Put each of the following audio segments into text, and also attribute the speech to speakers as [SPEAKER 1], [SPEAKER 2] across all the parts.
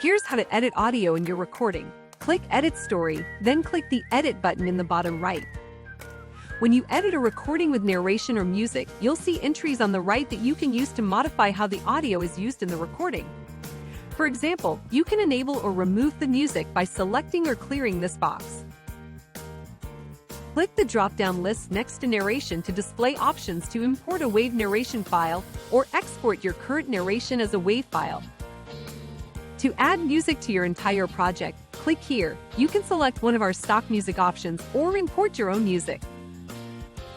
[SPEAKER 1] Here's how to edit audio in your recording. Click Edit Story, then click the Edit button in the bottom right. When you edit a recording with narration or music, you'll see entries on the right that you can use to modify how the audio is used in the recording. For example, you can enable or remove the music by selecting or clearing this box. Click the drop-down list next to narration to display options to import a WAV narration file or export your current narration as a WAV file. To add music to your entire project, click here. You can select one of our stock music options or import your own music.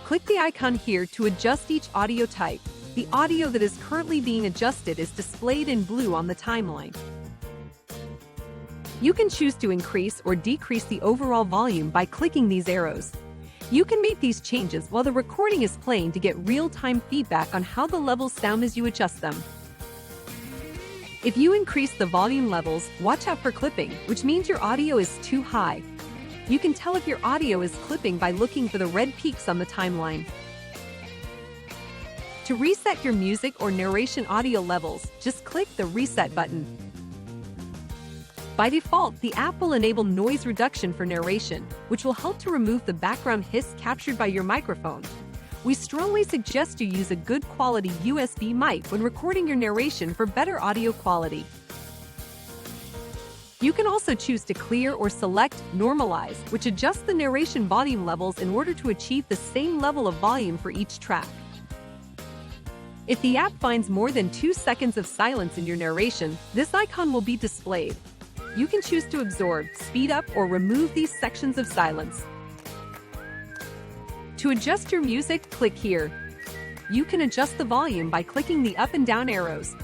[SPEAKER 1] Click the icon here to adjust each audio type. The audio that is currently being adjusted is displayed in blue on the timeline. You can choose to increase or decrease the overall volume by clicking these arrows. You can make these changes while the recording is playing to get real-time feedback on how the levels sound as you adjust them. If you increase the volume levels, watch out for clipping, which means your audio is too high. You can tell if your audio is clipping by looking for the red peaks on the timeline. To reset your music or narration audio levels, just click the Reset button. By default, the app will enable noise reduction for narration, which will help to remove the background hiss captured by your microphone. We strongly suggest you use a good quality USB mic when recording your narration for better audio quality. You can also choose to clear or select Normalize, which adjusts the narration volume levels in order to achieve the same level of volume for each track. If the app finds more than 2 seconds of silence in your narration, this icon will be displayed. You can choose to absorb, speed up, or remove these sections of silence. To adjust your music, click here. You can adjust the volume by clicking the up and down arrows.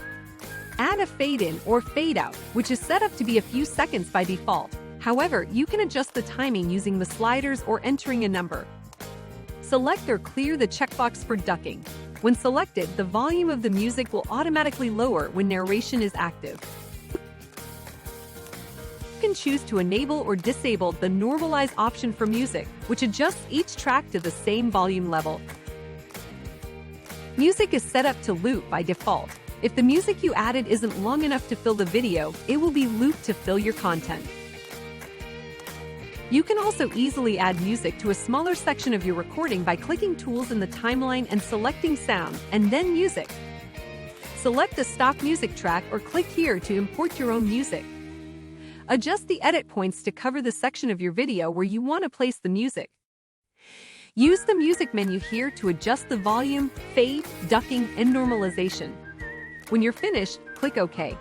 [SPEAKER 1] Add a fade-in or fade-out, which is set up to be a few seconds by default. However, you can adjust the timing using the sliders or entering a number. Select or clear the checkbox for ducking. When selected, the volume of the music will automatically lower when narration is active. You can choose to enable or disable the Normalize option for music, which adjusts each track to the same volume level. Music is set up to loop by default. If the music you added isn't long enough to fill the video, it will be looped to fill your content. You can also easily add music to a smaller section of your recording by clicking Tools in the timeline and selecting Sound, and then Music. Select the stock music track or click here to import your own music. Adjust the edit points to cover the section of your video where you want to place the music. Use the Music menu here to adjust the volume, fade, ducking, and normalization. When you're finished, click OK.